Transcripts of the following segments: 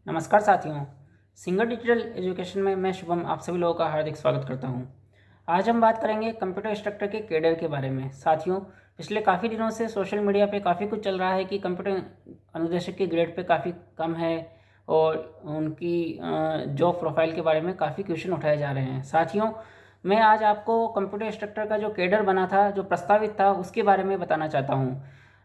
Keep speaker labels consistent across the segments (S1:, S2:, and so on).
S1: नमस्कार साथियों, singer digital education में मैं शुभम आप सभी लोगों का हार्दिक स्वागत करता हूं। आज हम बात करेंगे कंप्यूटर इंस्ट्रक्टर के कैडर के बारे में। साथियों, पिछले काफ़ी दिनों से सोशल मीडिया पे काफ़ी कुछ चल रहा है कि कंप्यूटर अनुदेशक की ग्रेड पे काफ़ी कम है और उनकी जॉब प्रोफाइल के बारे में काफ़ी क्वेश्चन उठाए जा रहे हैं। साथियों, मैं आज आपको कंप्यूटर इंस्ट्रक्टर का जो कैडर बना था, जो प्रस्तावित था, उसके बारे में बताना चाहता हूँ।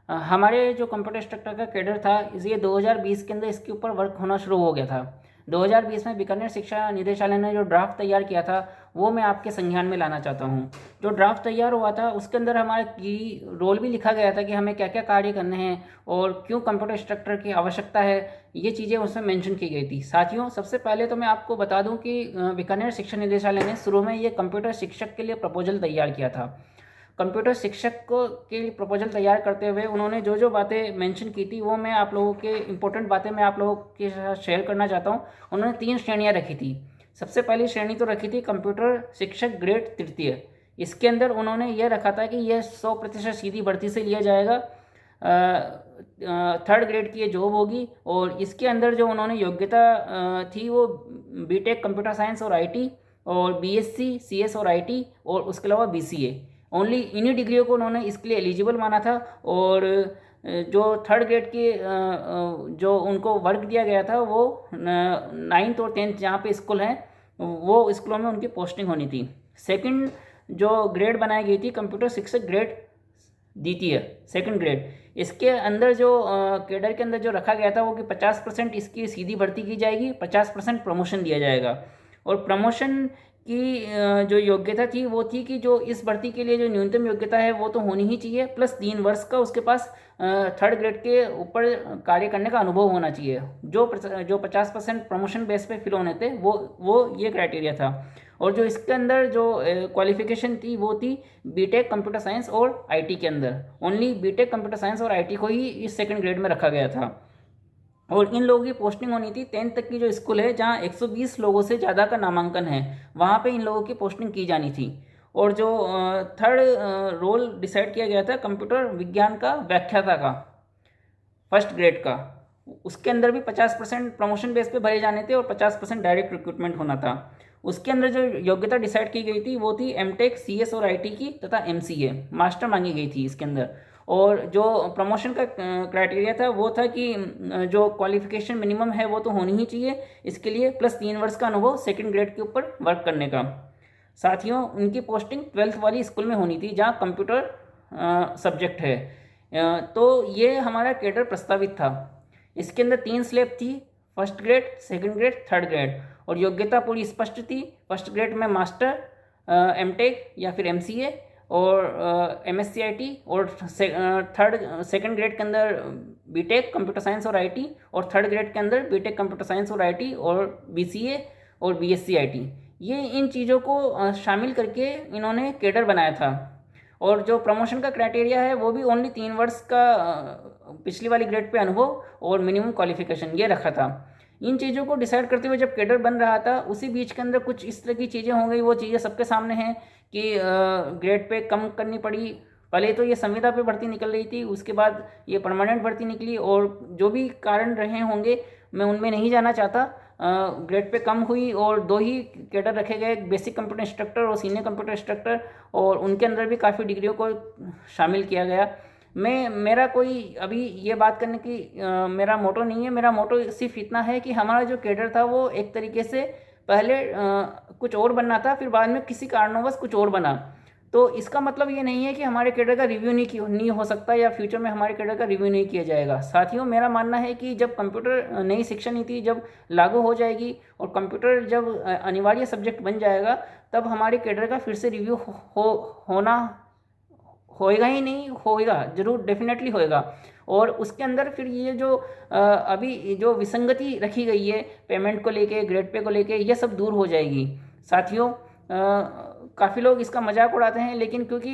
S1: हमारे जो कंप्यूटर इंस्ट्रक्टर का कैडर था ये 2020 के अंदर इसके ऊपर वर्क होना शुरू हो गया था। 2020 में बीकानेर शिक्षा निदेशालय ने जो ड्राफ्ट तैयार किया था वो मैं आपके संज्ञान में लाना चाहता हूँ। जो ड्राफ्ट तैयार हुआ था उसके अंदर हमारा की रोल भी लिखा गया था कि हमें क्या क्या कार्य करने हैं और क्यों कंप्यूटर इंस्ट्रक्टर की आवश्यकता है, ये चीज़ें उसमें मेंशन की गई थी। साथियों, सबसे पहले तो मैं आपको बता दूं कि बीकानेर शिक्षा निदेशालय ने शुरू में ये कंप्यूटर शिक्षक के लिए प्रपोजल तैयार किया था। कंप्यूटर शिक्षक को के लिए प्रपोजल तैयार करते हुए उन्होंने जो जो बातें मेंशन की थी वो मैं आप लोगों के इंपॉर्टेंट बातें मैं आप लोगों के साथ शेयर करना चाहता हूँ। उन्होंने 3 श्रेणियाँ रखी थी। सबसे पहली श्रेणी तो रखी थी कंप्यूटर शिक्षक ग्रेड तृतीय। इसके अंदर उन्होंने ये रखा था कि यह 100% सीधी भर्ती से लिया जाएगा। थर्ड ग्रेड की ये जॉब होगी और इसके अंदर जो उन्होंने योग्यता थी वो बीटेक कंप्यूटर साइंस और आईटी और बीएससी सीएस और आईटी और उसके अलावा बीसीए, ओनली इन्हीं डिग्रियों को उन्होंने इसके लिए एलिजिबल माना था। और जो थर्ड ग्रेड के जो उनको वर्क दिया गया था वो 9th और 10th जहाँ पे स्कूल हैं वो स्कूलों में उनकी पोस्टिंग होनी थी। सेकंड जो ग्रेड बनाई गई थी कंप्यूटर शिक्षक ग्रेड द्वितीय, सेकंड ग्रेड, इसके अंदर जो कैडर के अंदर जो रखा गया था वो कि 50% इसकी सीधी भर्ती की जाएगी, 50% प्रमोशन दिया जाएगा। और प्रमोशन की जो योग्यता थी वो थी कि जो इस भर्ती के लिए जो न्यूनतम योग्यता है वो तो होनी ही चाहिए, प्लस 3 वर्ष का उसके पास थर्ड ग्रेड के ऊपर कार्य करने का अनुभव होना चाहिए। जो 50% प्रमोशन बेस पे फिल होने थे वो ये क्राइटेरिया था। और जो इसके अंदर जो क्वालिफिकेशन थी वो थी बीटेक कंप्यूटर साइंस और आईटी के अंदर, ओनली बीटेक कंप्यूटर साइंस और आईटी को ही इस सेकंड ग्रेड में रखा गया था। और इन लोगों की पोस्टिंग होनी थी 10th तक की जो स्कूल है जहाँ 120 लोगों से ज़्यादा का नामांकन है वहाँ पे इन लोगों की पोस्टिंग की जानी थी। और जो थर्ड रोल डिसाइड किया गया था कंप्यूटर विज्ञान का व्याख्याता का, फर्स्ट ग्रेड का, उसके अंदर भी 50% प्रमोशन बेस पे भरे जाने थे और 50% डायरेक्ट रिक्रूटमेंट होना था। उसके अंदर जो योग्यता डिसाइड की गई थी वो थी एमटेक सीएस और आईटी की तथा एमसीए मास्टर मांगी गई थी इसके अंदर। और जो प्रमोशन का क्राइटेरिया था वो था कि जो क्वालिफिकेशन मिनिमम है वो तो होनी ही चाहिए इसके लिए, प्लस 3 वर्ष का अनुभव सेकंड ग्रेड के ऊपर वर्क करने का। साथियों, उनकी पोस्टिंग 12th वाली स्कूल में होनी थी जहाँ कंप्यूटर सब्जेक्ट है। तो ये हमारा कैडर प्रस्तावित था। इसके अंदर 3 स्लैब थी, first grade, second grade, third grade, और योग्यता पूरी स्पष्ट थी। फर्स्ट ग्रेड में मास्टर, एमटेक या फिर एमसीए और एमएससीआईटी, और सेकंड ग्रेड के अंदर बीटेक कंप्यूटर साइंस और आईटी, और थर्ड ग्रेड के अंदर बीटेक कंप्यूटर साइंस और आईटी और बीसीए और बीएससी आईटी। ये इन चीज़ों को शामिल करके इन्होंने कैडर बनाया था। और जो प्रमोशन का क्राइटेरिया है वो भी ओनली 3 वर्ष का पिछली वाली ग्रेड पे अनुभव और मिनिमम क्वालिफिकेशन ये रखा था। इन चीज़ों को डिसाइड करते हुए जब कैडर बन रहा था उसी बीच के अंदर कुछ इस तरह की चीज़ें हो गई, वो चीज़ें सबके सामने हैं कि ग्रेड पे कम करनी पड़ी। पहले तो ये संविदा पे भर्ती निकल रही थी, उसके बाद ये परमानेंट भर्ती निकली, और जो भी कारण रहे होंगे मैं उनमें नहीं जाना चाहता। ग्रेड पे कम हुई और 2 ही कैडर रखे गए, बेसिक कंप्यूटर इंस्ट्रक्टर और सीनियर कंप्यूटर इंस्ट्रक्टर, और उनके अंदर भी काफ़ी डिग्रियों को शामिल किया गया। मेरा कोई अभी ये बात करने की मेरा मोटो नहीं है। मेरा मोटो सिर्फ इतना है कि हमारा जो कैडर था वो एक तरीके से पहले कुछ और बनना था, फिर बाद में किसी कारणवश कुछ और बना। तो इसका मतलब ये नहीं है कि हमारे कैडर का रिव्यू नहीं हो सकता या फ्यूचर में हमारे कैडर का रिव्यू नहीं किया जाएगा। साथियों, मेरा मानना है कि जब कंप्यूटर नई शिक्षा नीति जब लागू हो जाएगी और कंप्यूटर जब अनिवार्य सब्जेक्ट बन जाएगा तब हमारे कैडर का फिर से रिव्यू होना होएगा ही नहीं, होएगा जरूर, डेफिनेटली होएगा। और उसके अंदर फिर ये जो अभी जो विसंगति रखी गई है पेमेंट को लेके, ग्रेड पे को लेके, ये सब दूर हो जाएगी। साथियों, काफ़ी लोग इसका मजाक उड़ाते हैं, लेकिन क्योंकि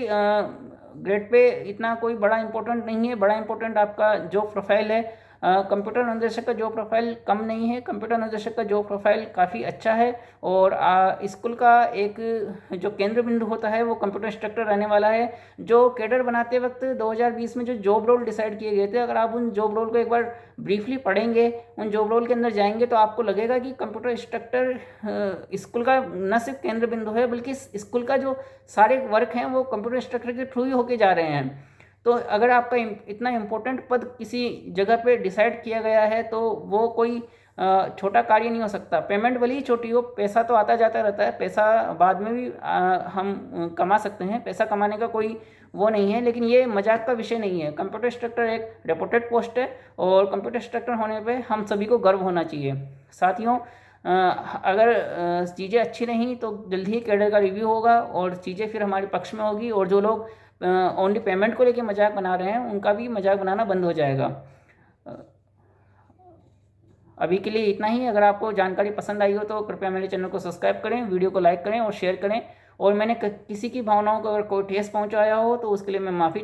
S1: ग्रेड पे इतना कोई बड़ा इंपॉर्टेंट नहीं है, बड़ा इंपॉर्टेंट आपका जो प्रोफाइल है, कंप्यूटर अनुदेशक का जॉब प्रोफाइल कम नहीं है, कंप्यूटर अनुदेशक का जॉब प्रोफाइल काफ़ी अच्छा है। और स्कूल का एक जो केंद्र बिंदु होता है वो कंप्यूटर इंस्ट्रक्टर रहने वाला है। जो कैडर बनाते वक्त 2020 में जो जॉब रोल डिसाइड किए गए थे, अगर आप उन जॉब रोल को एक बार ब्रीफली पढ़ेंगे, उन जॉब रोल के अंदर जाएंगे, तो आपको लगेगा कि कंप्यूटर इंस्ट्रक्टर स्कूल का न सिर्फ केंद्र बिंदु है, बल्कि स्कूल का जो सारे वर्क हैं वो कंप्यूटर इंस्ट्रक्टर के थ्रू ही होके जा रहे हैं। तो अगर आपका इतना इम्पोर्टेंट पद किसी जगह पे डिसाइड किया गया है, तो वो कोई छोटा कार्य नहीं हो सकता। पेमेंट भले ही छोटी हो, पैसा तो आता जाता रहता है, पैसा बाद में भी हम कमा सकते हैं, पैसा कमाने का कोई वो नहीं है, लेकिन ये मजाक का विषय नहीं है। कंप्यूटर इंस्ट्रक्टर एक रेपुटेड पोस्ट है और कंप्यूटर इंस्ट्रक्टर होने पे हम सभी को गर्व होना चाहिए। साथियों, अगर चीज़ें अच्छी नहीं तो जल्दी ही कैडर का रिव्यू होगा और चीज़ें फिर हमारे पक्ष में होगी, और जो लोग ओनली पेमेंट को लेके मजाक बना रहे हैं उनका भी मजाक बनाना बंद हो जाएगा। अभी के लिए इतना ही। अगर आपको जानकारी पसंद आई हो तो कृपया मेरे चैनल को सब्सक्राइब करें, वीडियो को लाइक करें और शेयर करें। और मैंने किसी की भावनाओं को अगर कोई ठेस पहुंचाया हो तो उसके लिए मैं माफ़ी